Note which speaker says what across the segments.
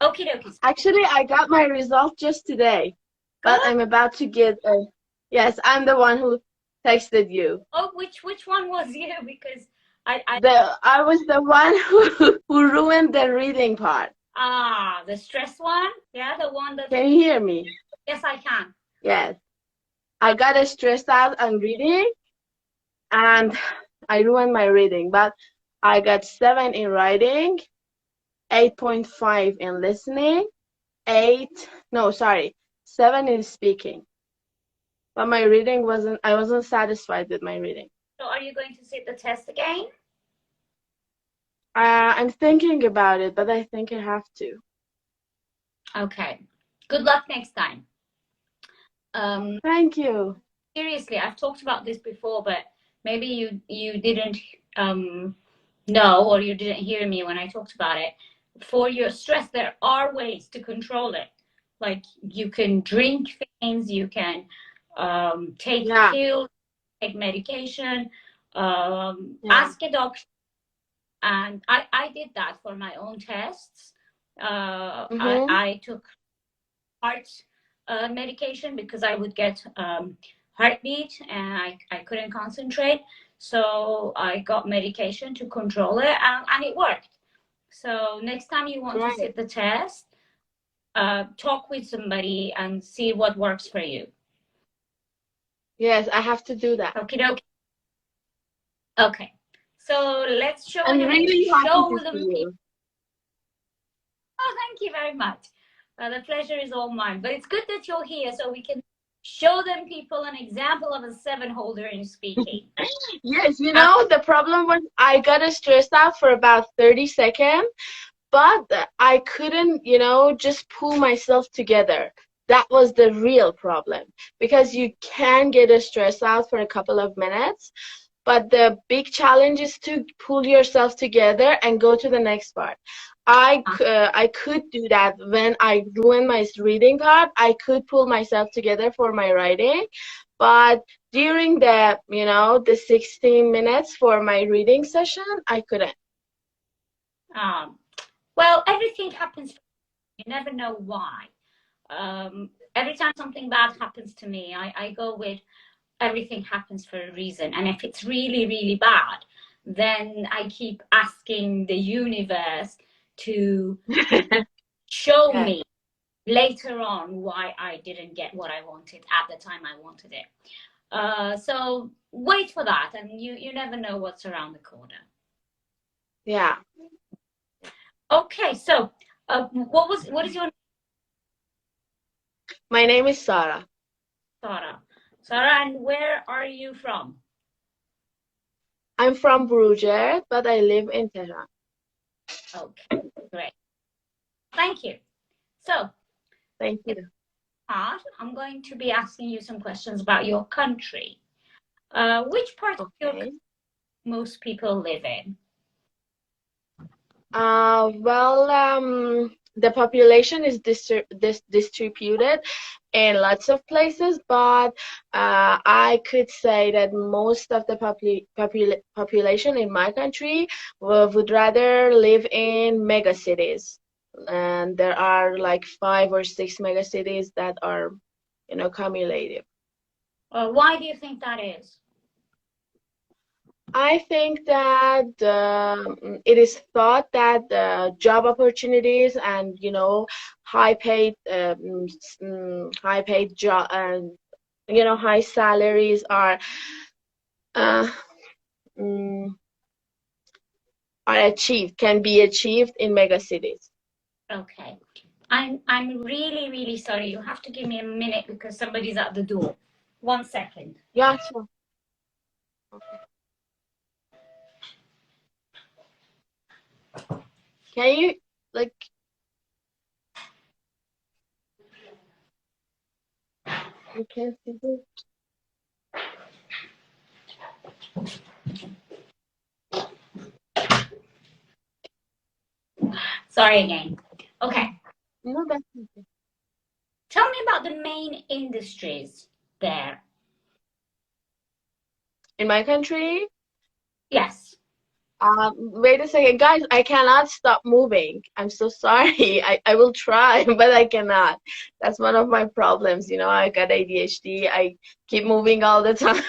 Speaker 1: Okie dokie.
Speaker 2: Actually, I got my result just today, but I'm about to get a... Yes, I'm the one who texted you.
Speaker 1: Oh, which one was you? Because
Speaker 2: I was the one who ruined the reading part.
Speaker 1: Ah, the stress one? Yeah, the one that...
Speaker 2: Can you hear me?
Speaker 1: Yes, I can.
Speaker 2: Yes. I got stressed out on reading, and I ruined my reading, but I got 7 in writing, 8.5 in listening, 7 in speaking. But my reading I wasn't satisfied with my reading.
Speaker 1: So are you going to sit the test again?
Speaker 2: I'm thinking about it, but I think I have to.
Speaker 1: Okay. Good luck next time.
Speaker 2: Thank you.
Speaker 1: Seriously, I've talked about this before, but maybe you didn't know, or you didn't hear me when I talked about it. For your stress, there are ways to control it. Like you can drink things, you can take pills, take medication, ask a doctor. And I did that for my own tests. I took heart medication because I would get heartbeat and I couldn't concentrate. So I got medication to control it, and it worked. So next time you want to sit the test, talk with somebody and see what works for you.
Speaker 2: Yes, I have to do that.
Speaker 1: Okay. So let's show
Speaker 2: I'm
Speaker 1: them.
Speaker 2: really happy to see you.
Speaker 1: Oh, thank you very much. The pleasure is all mine. But it's good that you're here so we can show them people an example of a 7-holder in speaking.
Speaker 2: Yes, the problem was I got stressed out for about 30 seconds, but I couldn't, just pull myself together. That was the real problem, because you can get stressed out for a couple of minutes, but the big challenge is to pull yourself together and go to the next part. I could do that when I ruined my reading part. I could pull myself together for my writing, but during the 16 minutes for my reading session, I couldn't.
Speaker 1: Well, everything happens. You never know why. Every time something bad happens to me, I go with everything happens for a reason. And if it's really, really bad, then I keep asking the universe to show me later on why I didn't get what I wanted at the time I wanted it. So wait for that, and you never know what's around the corner.
Speaker 2: Yeah.
Speaker 1: Okay, so what is your name?
Speaker 2: My name is Sara.
Speaker 1: Sara, and where are you from?
Speaker 2: I'm from Bruges, but I live in Tehran.
Speaker 1: Okay, great. Thank you. So,
Speaker 2: thank you.
Speaker 1: I'm going to be asking you some questions about your country. Which part of your country most people live in?
Speaker 2: The population is distributed in lots of places, but I could say that most of the population in my country would rather live in mega cities. And there are like 5 or 6 mega cities that are, cumulative.
Speaker 1: Why do you think that is?
Speaker 2: I think that it is thought that job opportunities and high paid job and high salaries are can be achieved in mega cities.
Speaker 1: Okay, I'm really, really sorry. You have to give me a minute because somebody's at the door. 1 second.
Speaker 2: Yeah, sure. Okay. Can you you can't see this?
Speaker 1: Sorry again. Okay.
Speaker 2: No, that's okay.
Speaker 1: Tell me about the main industries there.
Speaker 2: In my country?
Speaker 1: Yes.
Speaker 2: Wait a second, guys. I cannot stop moving. I'm so sorry. I will try, but I cannot. That's one of my problems. You know, I got ADHD. I keep moving all the time.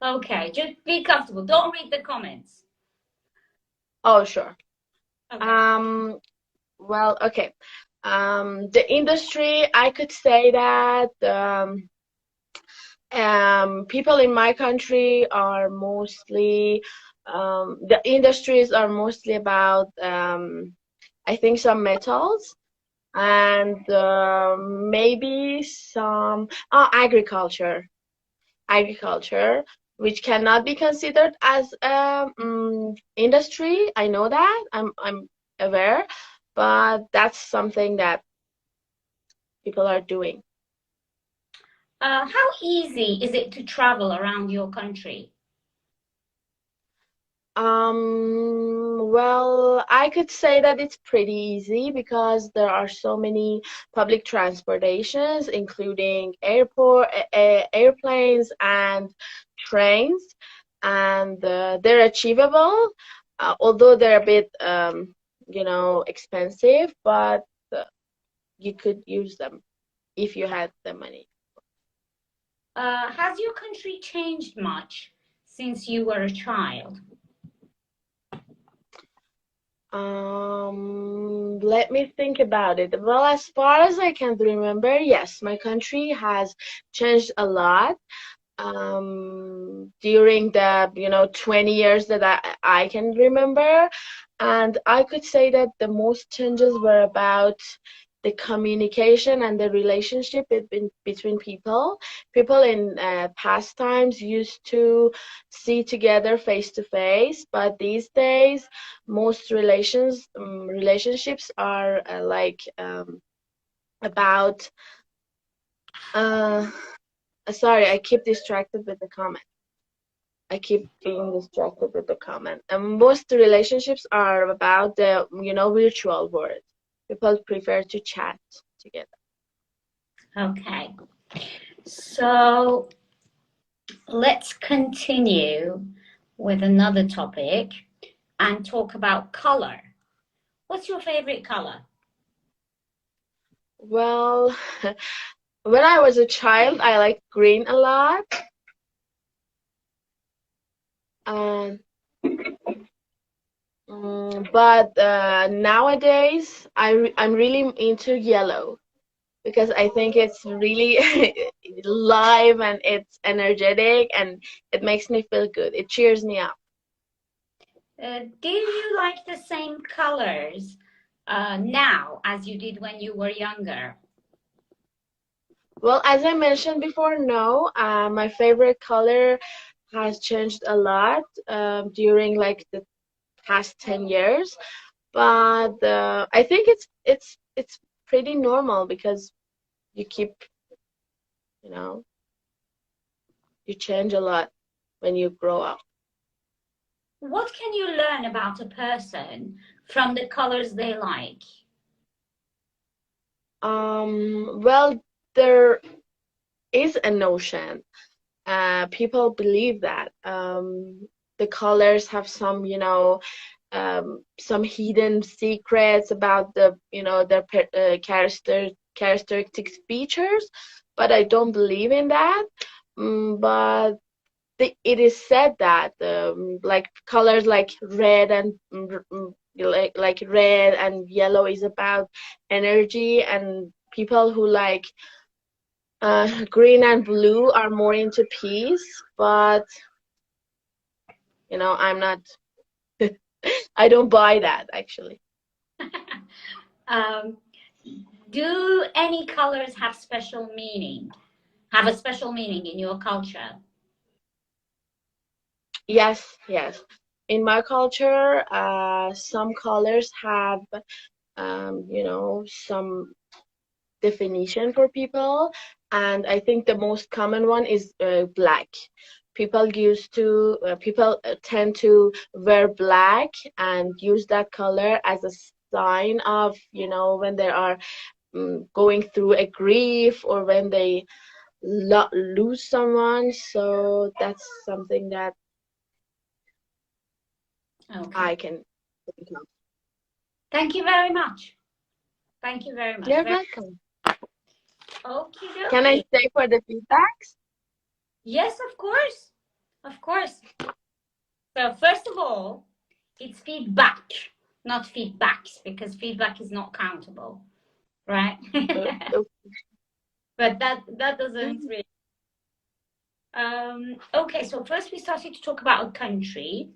Speaker 1: Okay, just be comfortable. Don't read the comments.
Speaker 2: Oh, sure.
Speaker 1: Okay.
Speaker 2: Well, okay. The industry, I could say that people in my country are mostly the industries are mostly about I think some metals and maybe some agriculture, which cannot be considered as industry. I know that. I'm aware, but that's something that people are doing.
Speaker 1: How easy is it to travel around your country?
Speaker 2: Well, I could say that it's pretty easy because there are so many public transportations, including airplanes and trains, and they're achievable, although they're a bit, expensive, but you could use them if you had the money.
Speaker 1: Has your country changed much since you were a child?
Speaker 2: Let me think about it. Well, as far as I can remember, yes, my country has changed a lot during the 20 years that I can remember. And I could say that the most changes were about the communication and the relationship between people. People in past times used to see together face to face, but these days most relationships are about sorry, I keep distracted with the comment. I keep being distracted with the comment. And most relationships are about the virtual world. People prefer to chat together.
Speaker 1: Okay. So let's continue with another topic and talk about color. What's your favorite color?
Speaker 2: Well, when I was a child, I liked green a lot. But nowadays, I'm really into yellow because I think it's really live and it's energetic and it makes me feel good. It cheers me up.
Speaker 1: Do you like the same colors now as you did when you were younger?
Speaker 2: Well, as I mentioned before, no. My favorite color has changed a lot during like the past 10 years, but I think it's pretty normal because you keep, you change a lot when you grow up.
Speaker 1: What can you learn about a person from the colors they like?
Speaker 2: Well, there is a notion. People believe that the colors have some, some hidden secrets about their characteristic features, but I don't believe in that. But it is said that like colors like red and like red and yellow is about energy, and people who like green and blue are more into peace. But I'm not. I don't buy that actually.
Speaker 1: Do any colors have special meaning? Have a special meaning in your culture?
Speaker 2: Yes. In my culture, some colors have, some definition for people, and I think the most common one is black. People tend to wear black and use that color as a sign of, when they are going through a grief or when they lose someone. So that's something that
Speaker 1: Okay.
Speaker 2: I can think of.
Speaker 1: Thank you very much. Thank you very much.
Speaker 2: You're welcome.
Speaker 1: Okay.
Speaker 2: Can I stay for the feedbacks?
Speaker 1: Yes, of course. Of course. So first of all, it's feedback, not feedbacks, because feedback is not countable, right? But that doesn't really. Okay, so first we started to talk about a country.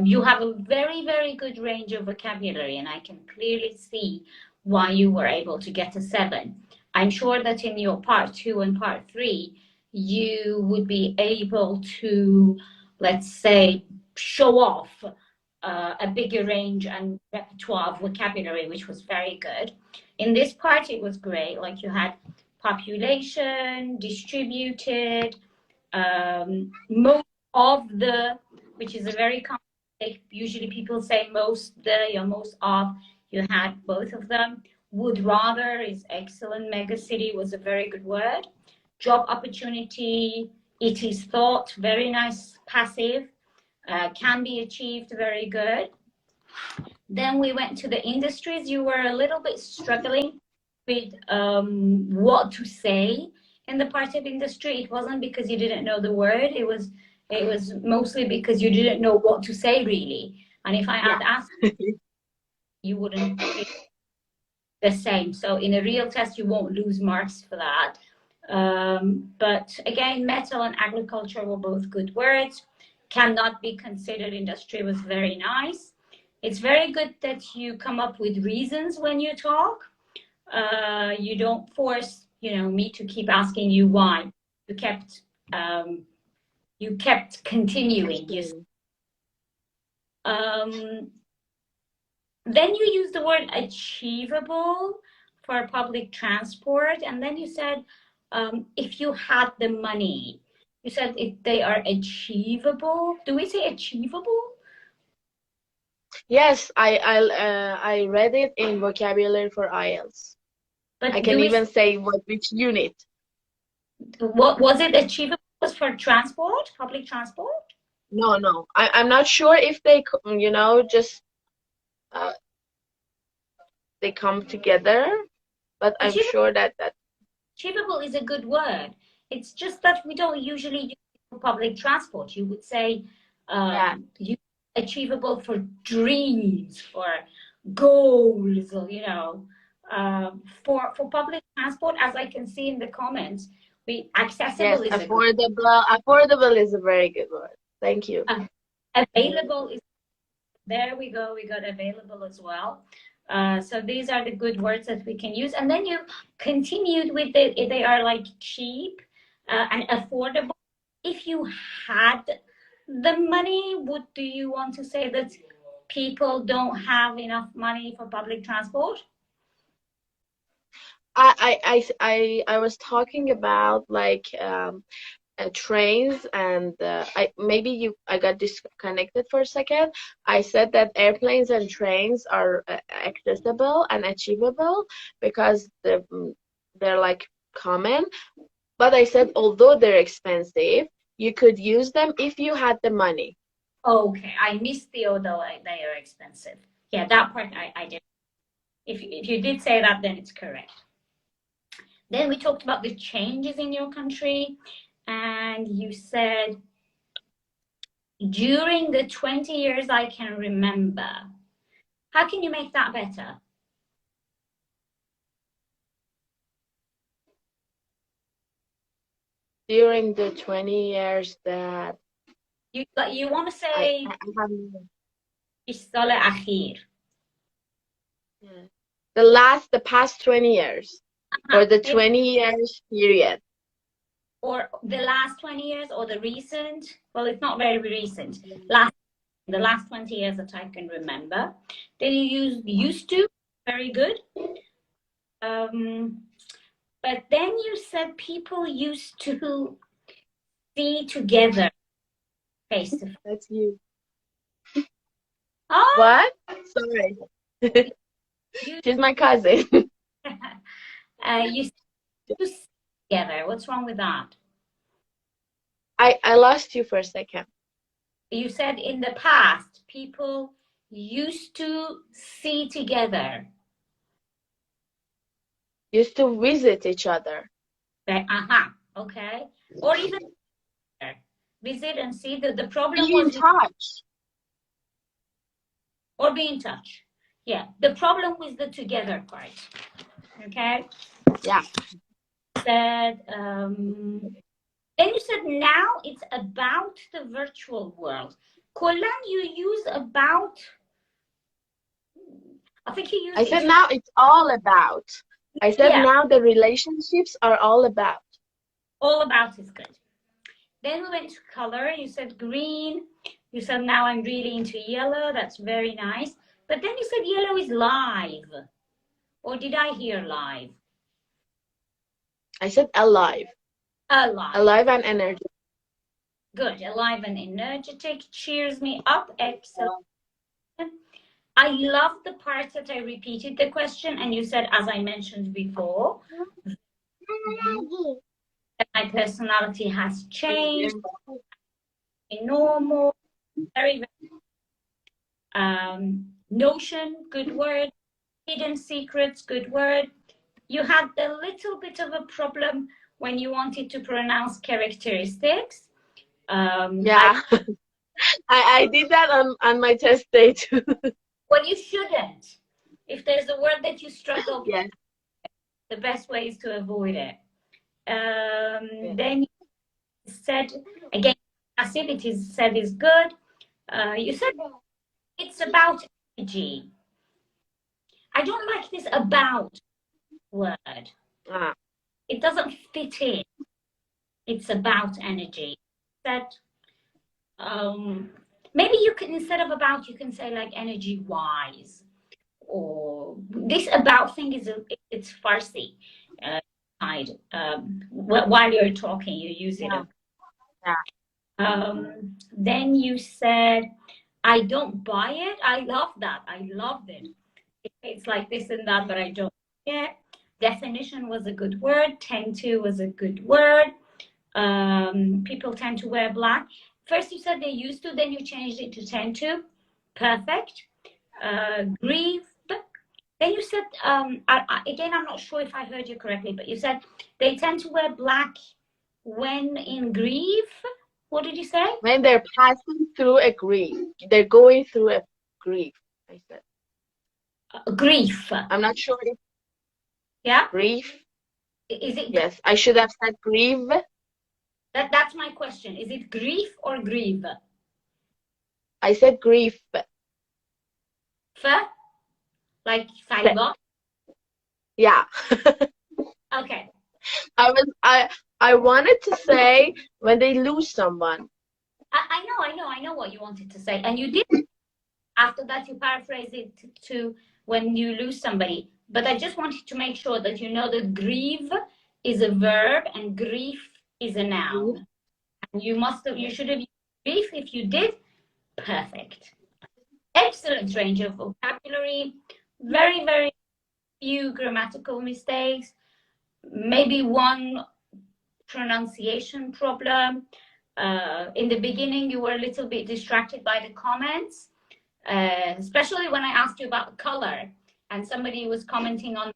Speaker 1: You have a very, very good range of vocabulary, and I can clearly see why you were able to get a 7. I'm sure that in your part 2 and part 3, you would be able to, let's say, show off a bigger range and repertoire of vocabulary, which was very good. In this part, it was great. Like you had population, distributed, most of the, which is a very common mistake. Usually people say most the or most of. You had both of them. Would rather is excellent. Megacity was a very good word. Job opportunity, it is thought, very nice passive. Can be achieved, very good. Then we went to the industries. You were a little bit struggling with what to say in the part of industry. It wasn't because you didn't know the word. It was mostly because you didn't know what to say, really. And if I had asked, you wouldn't pick the same. So in a real test, you won't lose marks for that. But again, metal and agriculture were both good words. Cannot be considered industry was very nice. It's very good that you come up with reasons when you talk. You don't force, me to keep asking you why. You kept continuing. Then you use the word achievable for public transport, and then you said if you had the money. You said if they are achievable. Do we say achievable?
Speaker 2: Yes, I read it in vocabulary for IELTS. But I can even say which unit.
Speaker 1: What was it? Achievable was for transport, public transport?
Speaker 2: No. I'm not sure if they, just they come together, but I'm sure that
Speaker 1: achievable is a good word. It's just that we don't usually use it for public transport. You would say achievable for dreams, for goals, or for public transport, as I can see in the comments, accessible is
Speaker 2: affordable is a very good word. Thank you.
Speaker 1: Available is, there we go. We got available as well. So these are the good words that we can use. And then you continued with they are like cheap and affordable. If you had the money, do you want to say that people don't have enough money for public transport?
Speaker 2: I was talking about like trains, and I got disconnected for a second. I said that airplanes and trains are accessible and achievable because they're like common. But I said although they're expensive, you could use them if you had the money.
Speaker 1: Okay, I missed the although they are expensive. Yeah, that part I did. If you did say that, then it's correct. Then we talked about the changes in your country, and you said, during the 20 years I can remember. How can you make that better?
Speaker 2: During the 20 years that...
Speaker 1: You want to say... سال أخير.
Speaker 2: The past 20 years. Or the 20 years period.
Speaker 1: Or the last 20 years, or the recent. Well, it's not very recent. The last 20 years that I can remember. Then you use used to. Very good. But then you said people used to see together face to face.
Speaker 2: That's you.
Speaker 1: Oh!
Speaker 2: What? Sorry. She's my cousin.
Speaker 1: You see together. What's wrong with that?
Speaker 2: I lost you for a second.
Speaker 1: You said in the past, people used to see together.
Speaker 2: Used to visit each other.
Speaker 1: Okay. Or even visit and see. The problem
Speaker 2: Be
Speaker 1: was
Speaker 2: in touch.
Speaker 1: Or be in touch. Yeah. The problem was the together part. Okay.
Speaker 2: Yeah.
Speaker 1: Said, then you said now it's about the virtual world. Kolan, you use about. I think you used.
Speaker 2: I said now it's all about. I said now the relationships are all about.
Speaker 1: All about is good. Then we went to color. You said green. You said now I'm really into yellow. That's very nice. But then you said yellow is live. Or did I hear live?
Speaker 2: I said alive.
Speaker 1: Alive.
Speaker 2: Alive and energetic.
Speaker 1: Good. Alive and energetic. Cheers me up. Excellent. I love the part that I repeated the question and you said, as I mentioned before, that my personality has changed. Normal. Very, very. Notion, good word. Hidden secrets, good word. You had a little bit of a problem when you wanted to pronounce characteristics.
Speaker 2: Yeah, I did that on my test day too.
Speaker 1: Well, you shouldn't. If there's a word that you struggle with,
Speaker 2: yes.
Speaker 1: The best way is to avoid it. Then you said, again, passivity said is good. You said it's about energy. I don't like this about word. It doesn't fit in. It's about energy. That maybe you can, instead of about, you can say like energy wise, or this about thing is it's Farsi. While you're talking, you use it. Then you said, I don't buy it. I love that. I loved it. It's like this and that, but I don't buy it. Definition was a good word. Tend to was a good word. People tend to wear black. First you said they used to, then you changed it to tend to. Perfect. Grieve. Then you said, again, I'm not sure if I heard you correctly, but you said they tend to wear black when in grief. What did you say?
Speaker 2: When they're passing through a grief. They're going through a grief, I said.
Speaker 1: Grief.
Speaker 2: I'm not sure if...
Speaker 1: Yeah?
Speaker 2: Grief.
Speaker 1: Is it?
Speaker 2: Yes, I should have said grieve.
Speaker 1: That's my question. Is it grief or grieve?
Speaker 2: I said grief.
Speaker 1: Like saliva?
Speaker 2: Yeah.
Speaker 1: Okay.
Speaker 2: I wanted to say when they lose someone.
Speaker 1: I know what you wanted to say. And you did. After that, you paraphrase it to when you lose somebody. But I just wanted to make sure that you know that grieve is a verb and grief is a noun. And you should have used grief. If you did, perfect. Excellent range of vocabulary. Very, very few grammatical mistakes. Maybe one pronunciation problem. In the beginning, you were a little bit distracted by the comments, especially when I asked you about color and somebody was commenting on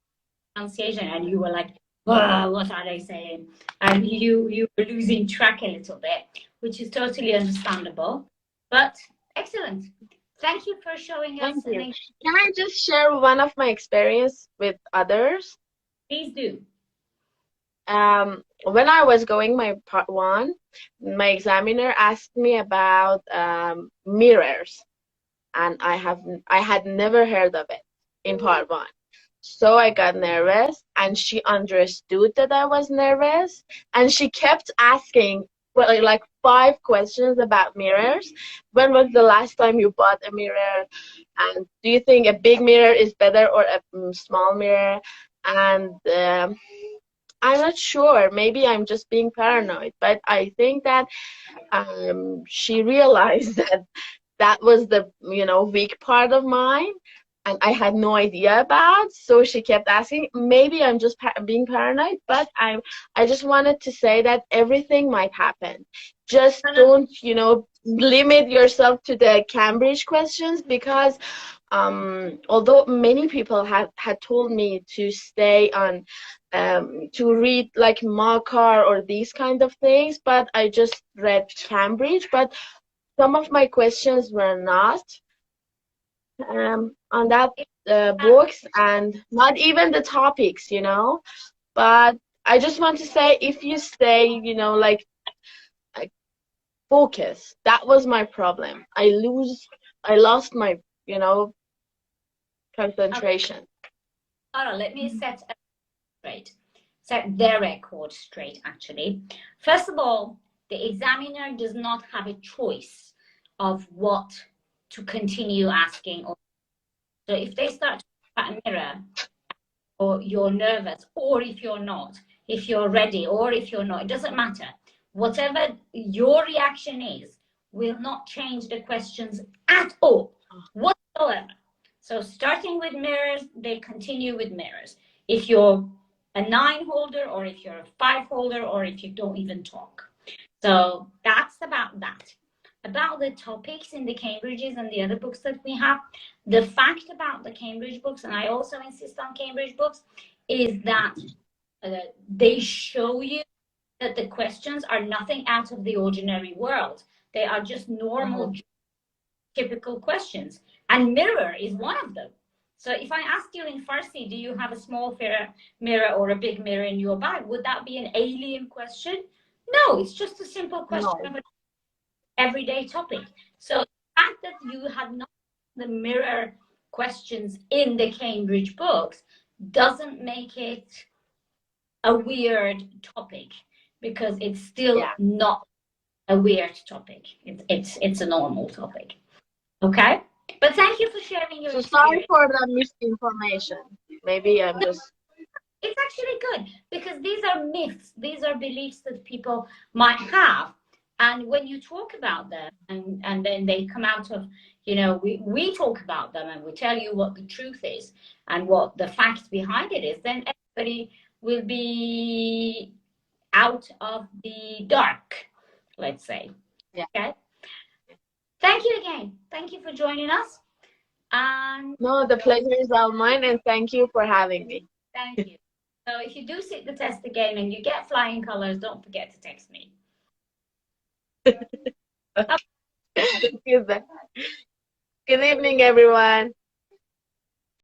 Speaker 1: pronunciation and you were like, oh, what are they saying? And you were losing track a little bit, which is totally understandable. But excellent. Thank you for showing us.
Speaker 2: Can I just share one of my experience with others?
Speaker 1: Please do.
Speaker 2: When I was going my part one, my examiner asked me about mirrors, and I had never heard of it in part one. So I got nervous, and she understood that I was nervous, and she kept asking like 5 questions about mirrors. When was the last time you bought a mirror? And do you think a big mirror is better or a small mirror? And I'm not sure. Maybe I'm just being paranoid, but I think that she realized that was the weak part of mine. and I had no idea about. So she kept asking. Maybe I'm just being paranoid, but I just wanted to say that everything might happen. Just don't, you know, limit yourself to the Cambridge questions, because although many people had told me to stay on, to read like Makar or these kind of things, but I just read Cambridge. But some of my questions were not on that books, and not even the topics, you know. But I just want to say, if you stay, you know, like focus, that was my problem. I lost my, you know, concentration.
Speaker 1: Hold on, let me set their record straight, actually. First of all, the examiner does not have a choice of what to continue asking. So if they start to look at a mirror, or you're nervous, or if you're not, if you're ready, or if you're not, it doesn't matter. Whatever your reaction is will not change the questions at all, whatsoever. So starting with mirrors, they continue with mirrors. If you're a 9 holder, or if you're a 5 holder, or if you don't even talk. So that's about that. About the topics in the Cambridges and the other books that we have, the fact about the Cambridge books, and I also insist on Cambridge books, is that they show you that the questions are nothing out of the ordinary world. They are just normal, typical questions. And mirror is one of them. So if I ask you in Farsi, do you have a small mirror or a big mirror in your bag? Would that be an alien question? No, it's just a simple question of an everyday topic. So the fact that you had not the mirror questions in the Cambridge books doesn't make it a weird topic, because it's still not a weird topic. It's a normal topic. Okay? But thank you for sharing your
Speaker 2: So
Speaker 1: experience.
Speaker 2: sorry for the misinformation. Maybe I'm just...
Speaker 1: It's actually good, because these are myths. These are beliefs that people might have. And when you talk about them, and then they come out of, you know, we talk about them and we tell you what the truth is and what the facts behind it is, then everybody will be out of the dark, let's say.
Speaker 2: Yeah.
Speaker 1: Okay? Thank you again. Thank you for joining us. And
Speaker 2: no, the pleasure is all mine, and thank you for having me.
Speaker 1: Thank you. So if you do sit the test again and you get flying colors, don't forget to text me.
Speaker 2: Good evening, everyone.